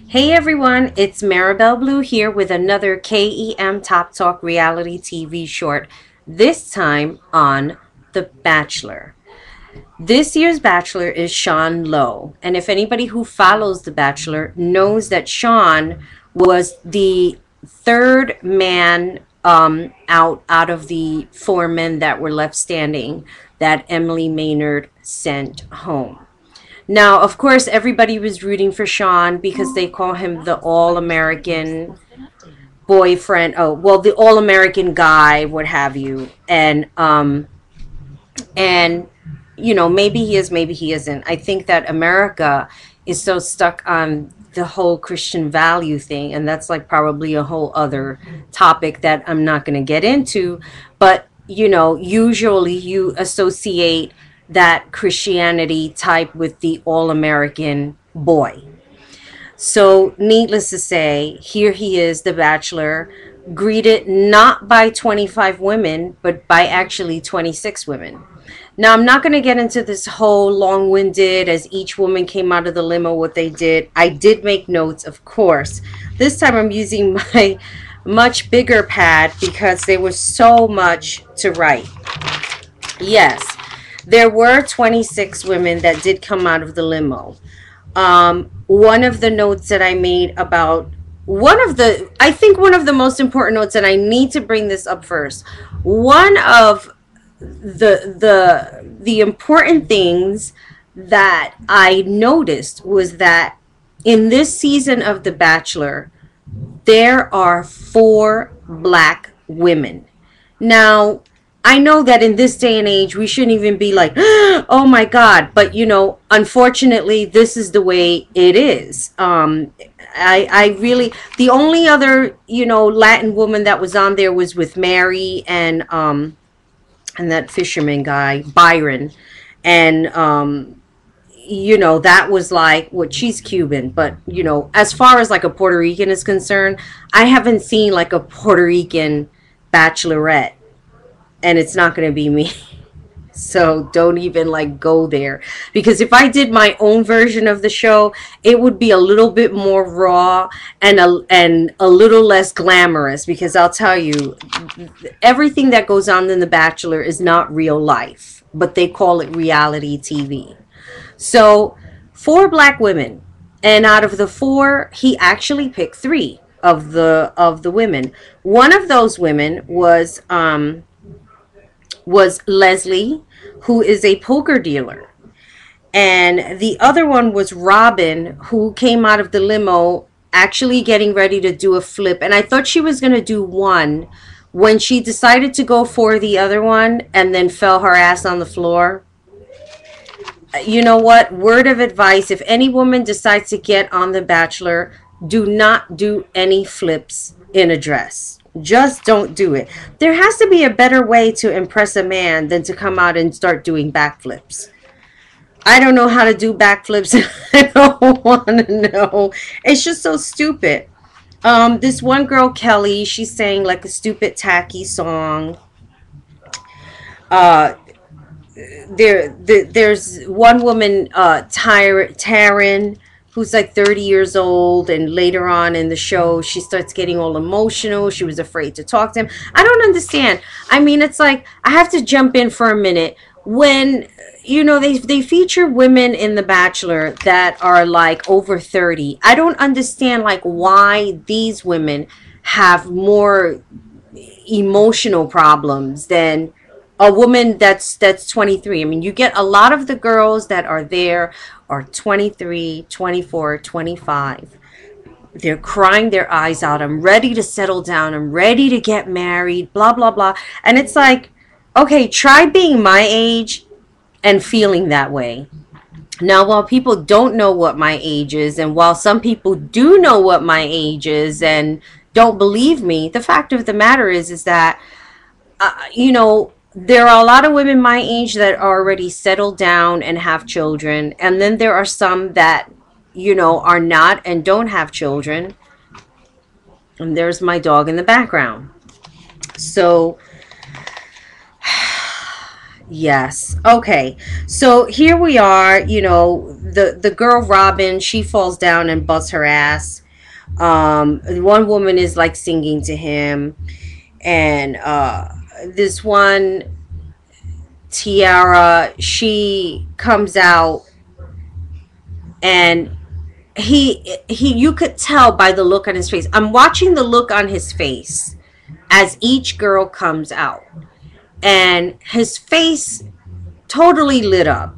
Hey everyone, it's Marabelle Blue here with another KEM Top Talk reality TV short, this time on The Bachelor. This year's Bachelor is Sean Lowe, and if anybody who follows The Bachelor knows that Sean was the third man out of the four men that were left standing that Emily Maynard sent home. Now, of course, everybody was rooting for Sean because they call him the All American boyfriend. Oh, well, the All American guy, what have you. And maybe he is, maybe he isn't. I think that America is so stuck on the whole Christian value thing, and that's like probably a whole other topic that I'm not going to get into. But usually you associate that Christianity type with the all American boy. So, needless to say, here he is, the Bachelor, greeted not by 25 women, but by actually 26 women. Now, I'm not going to get into this whole long winded as each woman came out of the limo, what they did. I did make notes, of course. This time I'm using my much bigger pad because there was so much to write. Yes, there were 26 women that did come out of the limo. One of the notes that I made about I think one of the most important notes, and I need to bring this up first. One of the important things that I noticed was that in this season of The Bachelor, there are four black women. Now, I know that in this day and age, we shouldn't even be like, oh my God. But, unfortunately, this is the way it is. I really, the only other, Latin woman that was on there was with Mary and that fisherman guy, Byron. And, that was like, what, she's Cuban. But, as far as like a Puerto Rican is concerned, I haven't seen like a Puerto Rican bachelorette, and it's not going to be me. So don't even like go there, because if I did my own version of the show, it would be a little bit more raw and a little less glamorous, because I'll tell you, everything that goes on in The Bachelor is not real life, but they call it reality TV. So, four black women, and out of the four, he actually picked three of the women. One of those women was Leslie, who is a poker dealer. And the other one was Robin, who came out of the limo actually getting ready to do a flip. And I thought she was going to do one when she decided to go for the other one and then fell her ass on the floor. You know what? Word of advice, if any woman decides to get on The Bachelor, do not do any flips in a dress. Just don't do it. There has to be a better way to impress a man than to come out and start doing backflips. I don't know how to do backflips. I don't want to know. It's just so stupid. This one girl, Kelly, she sang like a stupid tacky song. Uh, there's one woman, Taryn, who's like 30 years old, and later on in the show she starts getting all emotional. She was afraid to talk to him. I don't understand. I mean, it's like, I have to jump in for a minute. When they feature women in The Bachelor that are like over 30, I don't understand like why these women have more emotional problems than a woman that's 23. I mean, you get a lot of the girls that are there are 23, 24, 25. They're crying their eyes out. I'm ready to settle down. I'm ready to get married, blah, blah, blah. And it's like, okay, try being my age and feeling that way. Now, while people don't know what my age is, and while some people do know what my age is and don't believe me, the fact of the matter is that there are a lot of women my age that are already settled down and have children, and then there are some that are not and don't have children. And there's my dog in the background. So Yes. Okay. So here we are, the girl Robin, she falls down and busts her ass. One woman is like singing to him, and this one Tiara, she comes out, and he you could tell by the look on his face. I'm watching the look on his face as each girl comes out, and his face totally lit up.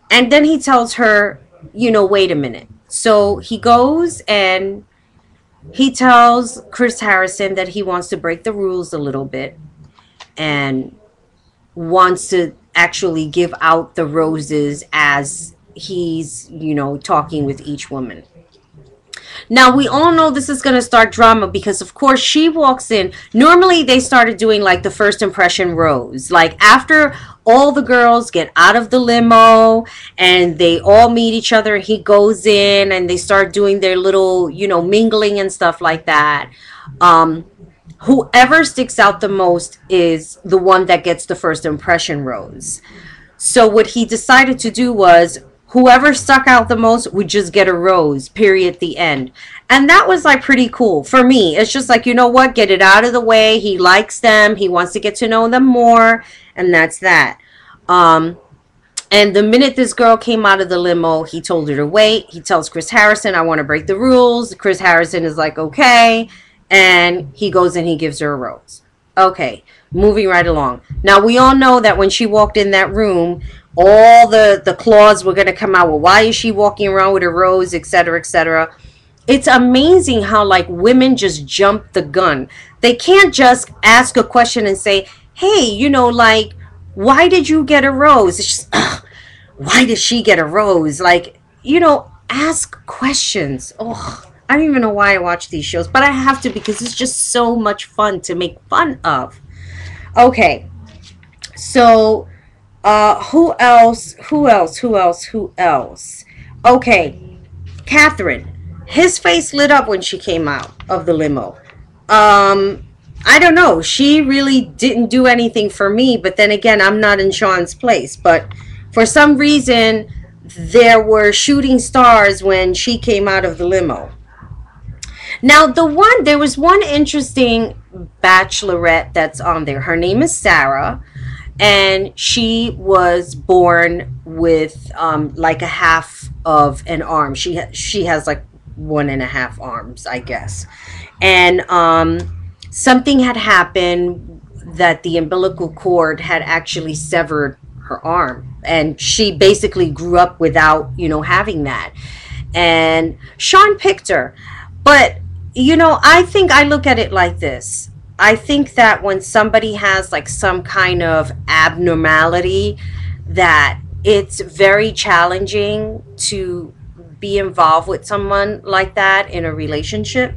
And then he tells her, wait a minute. So he goes and he tells Chris Harrison that he wants to break the rules a little bit and wants to actually give out the roses as he's, talking with each woman. Now, we all know this is going to start drama because, of course, she walks in. Normally, they started doing like the first impression rose. Like, after all the girls get out of the limo and they all meet each other, he goes in and they start doing their little, mingling and stuff like that. Um, Whoever sticks out the most is the one that gets the first impression rose. So what he decided to do was whoever stuck out the most would just get a rose, period, the end. And that was like pretty cool for me. It's just like, you know what, get it out of the way. He likes them, he wants to get to know them more, and that's that. Um, and the minute this girl came out of the limo, he told her to wait. He tells Chris Harrison, I want to break the rules. Chris Harrison is like, okay. And he goes and he gives her a rose. Okay, moving right along. Now, we all know that when she walked in that room, all the claws were going to come out. Well, why is she walking around with a rose, etc., etc.? It's amazing how, like, women just jump the gun. They can't just ask a question and say, hey, like, why did you get a rose? It's just, ugh, why did she get a rose? Like, ask questions. Oh, I don't even know why I watch these shows, but I have to because it's just so much fun to make fun of. Okay, so who else? Who else? Who else? Who else? Okay, Catherine. His face lit up when she came out of the limo. Um, I don't know. She really didn't do anything for me, but then again, I'm not in Sean's place. But for some reason, there were shooting stars when she came out of the limo. Now, there was one interesting bachelorette that's on there. Her name is Sarah, and she was born with like a half of an arm. She has like one and a half arms, I guess, and something had happened that the umbilical cord had actually severed her arm, and she basically grew up without having that. And Sean picked her, but I think I look at it like this. I think that when somebody has like some kind of abnormality, that it's very challenging to be involved with someone like that in a relationship.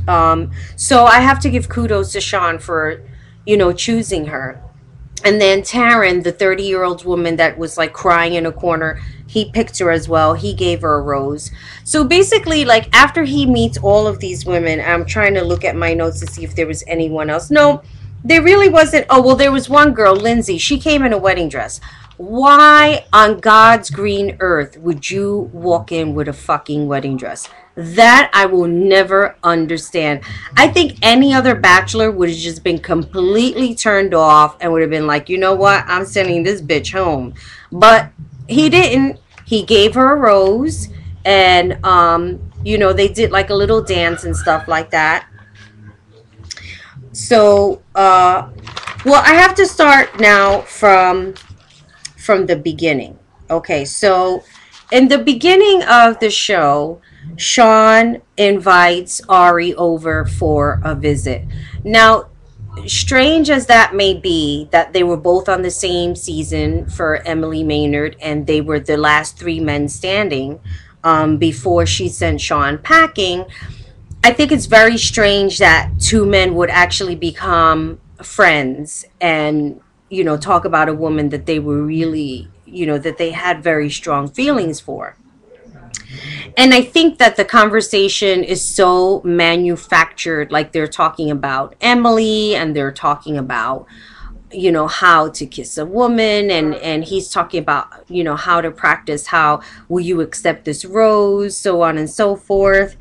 So I have to give kudos to Sean for, choosing her. And then Taryn, the 30-year-old woman that was like crying in a corner, he picked her as well. He gave her a rose. So basically, like after he meets all of these women, I'm trying to look at my notes to see if there was anyone else. No, there really wasn't. Oh, well, there was one girl, Lindsay. She came in a wedding dress. Why on God's green earth would you walk in with a fucking wedding dress? That I will never understand. I think any other bachelor would have just been completely turned off and would have been like, you know what? I'm sending this bitch home. But he didn't. He gave her a rose, and they did like a little dance and stuff like that. So well, I have to start now from the beginning. Okay, so in the beginning of the show, Sean invites Ari over for a visit. Now, strange as that may be, that they were both on the same season for Emily Maynard, and they were the last three men standing before she sent Sean packing. I think it's very strange that two men would actually become friends and, talk about a woman that they were really, that they had very strong feelings for. And I think that the conversation is so manufactured, like they're talking about Emily and they're talking about, how to kiss a woman, and he's talking about how to practice, how will you accept this rose, so on and so forth.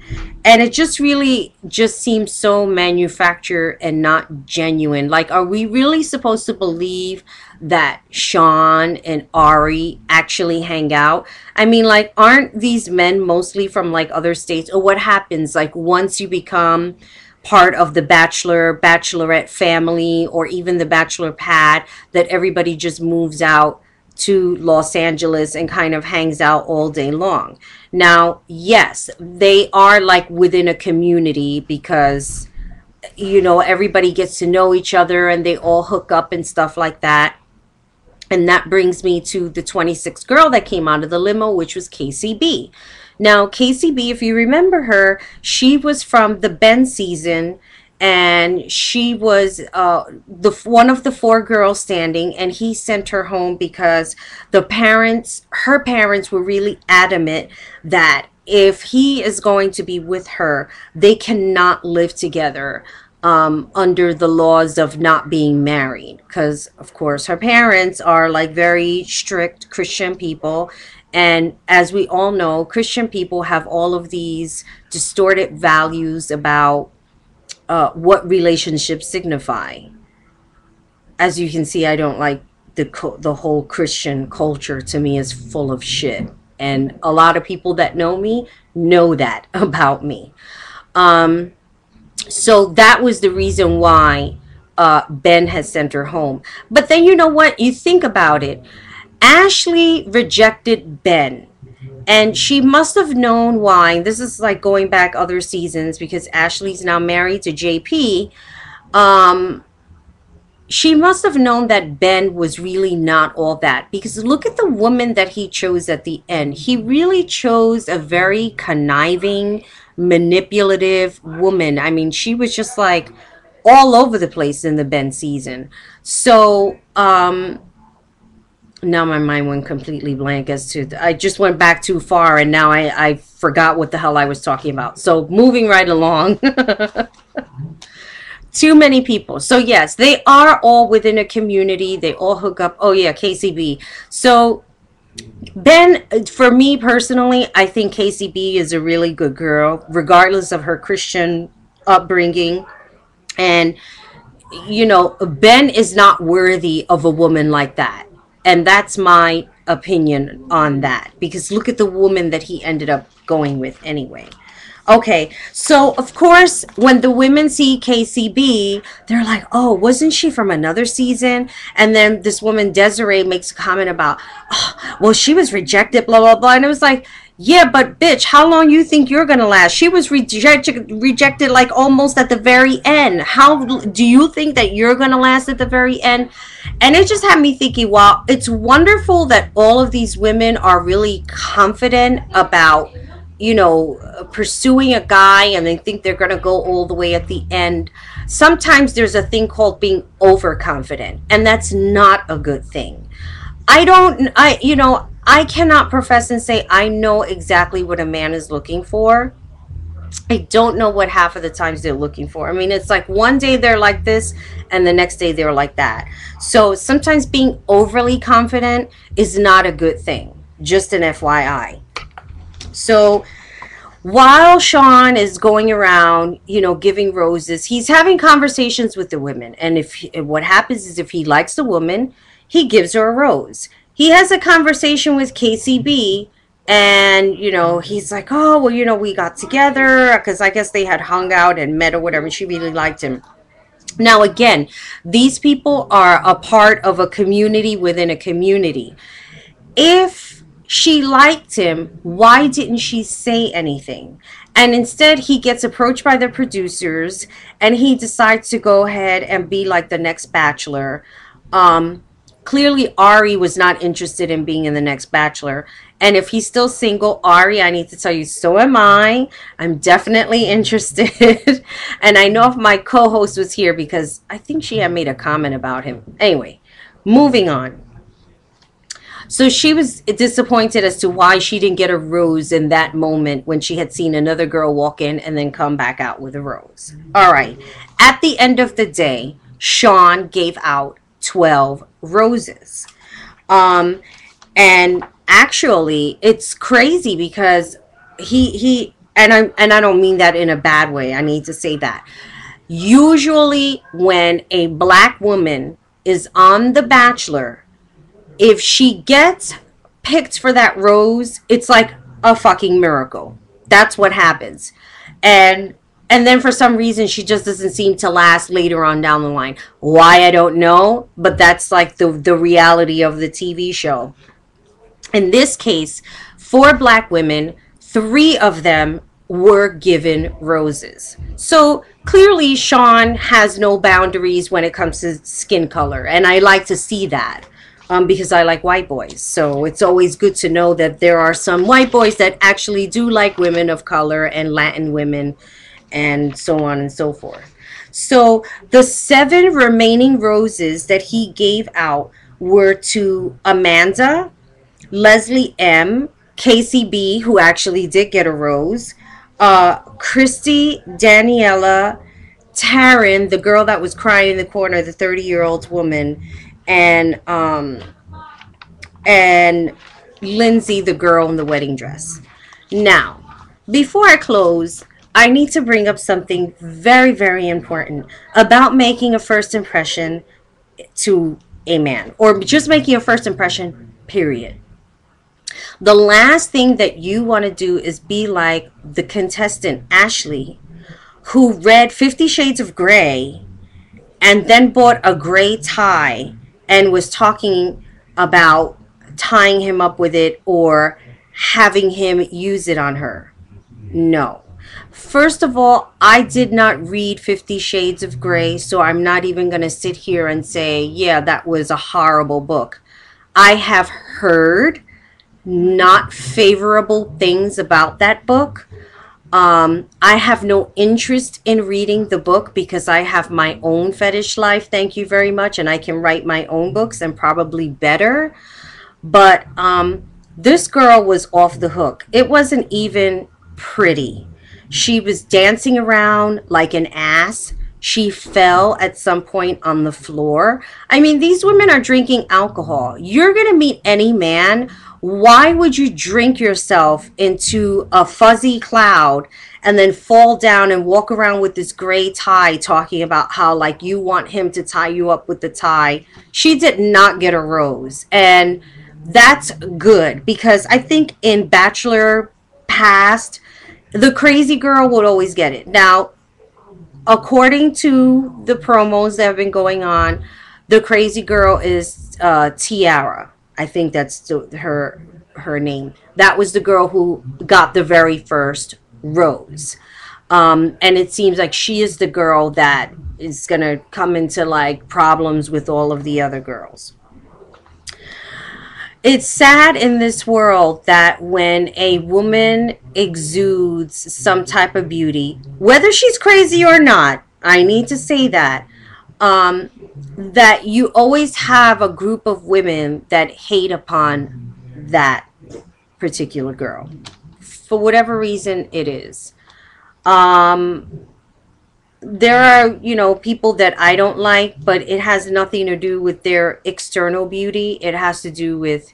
And it just really just seems so manufactured and not genuine. Like, are we really supposed to believe that Sean and Ari actually hang out? I mean, like, aren't these men mostly from like other states? Or what happens like once you become part of the bachelor, bachelorette family, or even the bachelor pad, that everybody just moves out to Los Angeles and kind of hangs out all day long? Now, yes, they are like within a community because, everybody gets to know each other and they all hook up and stuff like that. And that brings me to the 26th girl that came out of the limo, which was KCB. Now, KCB, if you remember her, she was from the Ben season, and she was the one of the four girls standing, and he sent her home because her parents were really adamant that if he is going to be with her, they cannot live together under the laws of not being married. Because, of course, her parents are like very strict Christian people. And as we all know, Christian people have all of these distorted values about what relationships signify. As you can see, I don't like the whole Christian culture. To me, is full of shit. And a lot of people that know me know that about me. So that was the reason why Ben has sent her home. But then you know what? You think about it. Ashley rejected Ben. And she must have known why. This is like going back other seasons because Ashley's now married to JP. Um, she must have known that Ben was really not all that, because look at the woman that he chose at the end. He really chose a very conniving, manipulative woman. I mean, she was just like all over the place in the Ben season. So, now my mind went completely blank as to I just went back too far, and now I forgot what the hell I was talking about. So moving right along. Too many people. So yes, they are all within a community. They all hook up. Oh yeah, KCB. So Ben, for me personally, I think KCB is a really good girl, regardless of her Christian upbringing. And Ben is not worthy of a woman like that. And that's my opinion on that. Because look at the woman that he ended up going with anyway. Okay, so of course, when the women see KCB, they're like, oh, wasn't she from another season? And then this woman, Desiree, makes a comment about, oh, well, she was rejected, blah, blah, blah. And it was like, yeah, but bitch, how long you think you're gonna last? She was rejected like almost at the very end. How do you think that you're gonna last at the very end? And it just had me thinking, wow, it's wonderful that all of these women are really confident about pursuing a guy, and they think they're going to go all the way at the end. Sometimes there's a thing called being overconfident, and that's not a good thing. I cannot profess and say I know exactly what a man is looking for. I don't know what half of the times they're looking for. I mean, it's like one day they're like this and the next day they're like that. So sometimes being overly confident is not a good thing. Just an FYI. So while Sean is going around, giving roses, he's having conversations with the women. And what happens is if he likes the woman, he gives her a rose. He has a conversation with KCB, and, he's like, oh, well, we got together because I guess they had hung out and met or whatever. And she really liked him. Now, again, these people are a part of a community within a community. If she liked him, why didn't she say anything? And instead, he gets approached by the producers, and he decides to go ahead and be like the next Bachelor. Clearly, Ari was not interested in being in the next Bachelor. And if he's still single, Ari, I need to tell you, so am I. I'm definitely interested. And I know if my co-host was here, because I think she had made a comment about him. Anyway, moving on. So she was disappointed as to why she didn't get a rose in that moment when she had seen another girl walk in and then come back out with a rose. All right. At the end of the day, Sean gave out 12 roses. Um, and actually, it's crazy because and I don't mean that in a bad way. I need to say that. Usually, when a black woman is on The Bachelor, if she gets picked for that rose, it's like a fucking miracle. That's what happens. And and then for some reason she just doesn't seem to last later on down the line. Why, I don't know, but that's like the reality of the TV show. In this case, four black women, three of them were given roses. So clearly, Sean has no boundaries when it comes to skin color. And I like to see that because I like white boys. So it's always good to know that there are some white boys that actually do like women of color and Latin women and so on and so forth. So the seven remaining roses that he gave out were to Amanda, Leslie M, Casey B, who actually did get a rose, Christy, Daniela, Taryn, the girl that was crying in the corner, the 30-year-old woman, and and Lindsay, the girl in the wedding dress. Now, before I close, I need to bring up something very, very important about making a first impression to a man, or just making a first impression, period. The last thing that you want to do is be like the contestant Ashley, who read 50 Shades of Grey and then bought a gray tie and was talking about tying him up with it or having him use it on her. No. First of all, I did not read 50 Shades of Grey, so I'm not even going to sit here and say, yeah, that was a horrible book. I have heard not favorable things about that book. I have no interest in reading the book because I have my own fetish life, thank you very much, and I can write my own books and probably better. But this girl was off the hook. It wasn't even pretty. She was dancing around like an ass. She fell at some point on the floor. I mean, these women are drinking alcohol. You're going to meet any man. Why would you drink yourself into a fuzzy cloud and then fall down and walk around with this gray tie talking about how, like, you want him to tie you up with the tie? She did not get a rose. And that's good because I think in Bachelor past, the crazy girl would always get it. Now, according to the promos that have been going on, the crazy girl is Tiara. I think that's her name. That was the girl who got the very first rose. And it seems like she is the girl that is going to come into like problems with all of the other girls. It's sad in this world that when a woman exudes some type of beauty, whether she's crazy or not, I need to say that, that you always have a group of women that hate upon that particular girl. For whatever reason it is. There are, people that I don't like, but it has nothing to do with their external beauty. It has to do with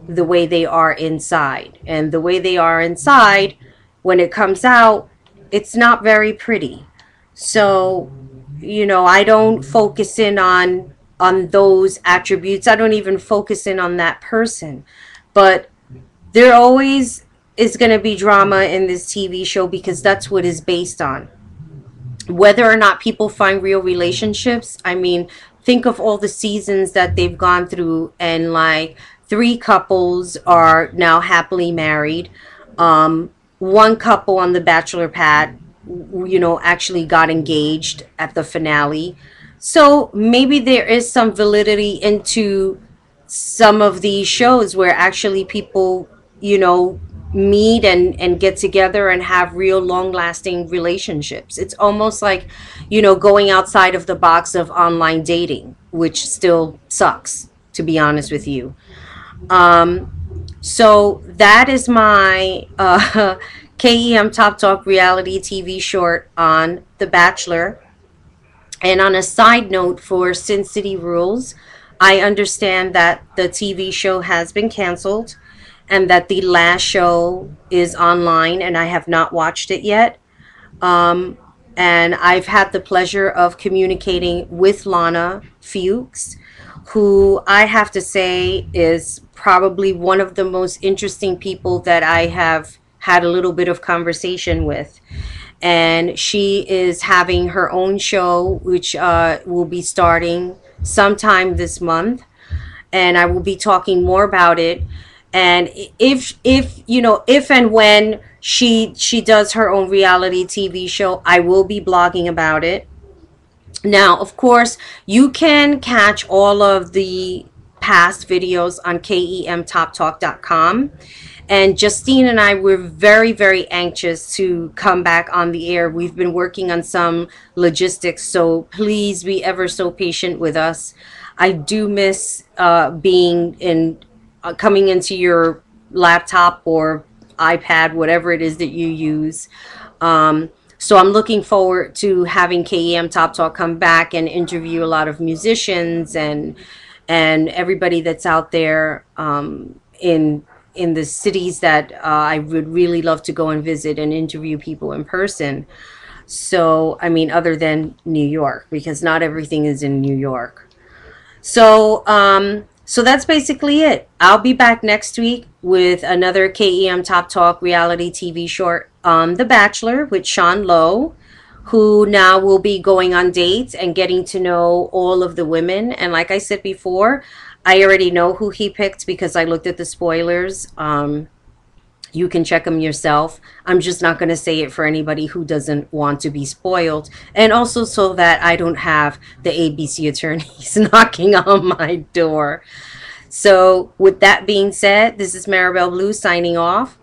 the way they are inside. And the way they are inside, when it comes out, it's not very pretty. So, I don't focus in on those attributes. I don't even focus in on that person. But there always is going to be drama in this TV show because that's what it's based on. Whether or not people find real relationships, I mean, think of all the seasons that they've gone through, and like 3 couples are now happily married. One couple on the Bachelor pad, actually got engaged at the finale. So maybe there is some validity into some of these shows where actually people, meet and get together and have real long lasting relationships. It's almost like, going outside of the box of online dating, which still sucks, to be honest with you. So that is my KEM Top Talk reality TV short on The Bachelor. And on a side note for Sin City Rules, I understand that the TV show has been canceled and that the last show is online, and I have not watched it yet. Um, and I've had the pleasure of communicating with Lana Fuchs, who I have to say is probably one of the most interesting people that I have had a little bit of conversation with. And she is having her own show, which will be starting sometime this month, and I will be talking more about it. And if you know, if and when she does her own reality TV show, I will be blogging about it. Now, of course, you can catch all of the past videos on kemtoptalk.com. And Justine and I were very, very anxious to come back on the air. We've been working on some logistics, so please be ever so patient with us. I do miss being in coming into your laptop or iPad, whatever it is that you use. So I'm looking forward to having KEM Top Talk come back and interview a lot of musicians and everybody that's out there in the cities that I would really love to go and visit and interview people in person. So, I mean, other than New York, because not everything is in New York. So that's basically it. I'll be back next week with another KEM Top Talk reality TV short on The Bachelor with Sean Lowe, who now will be going on dates and getting to know all of the women. And like I said before, I already know who he picked because I looked at the spoilers. You can check them yourself. I'm just not going to say it for anybody who doesn't want to be spoiled. And also so that I don't have the ABC attorneys knocking on my door. So, with that being said, this is Marabelle Blue signing off.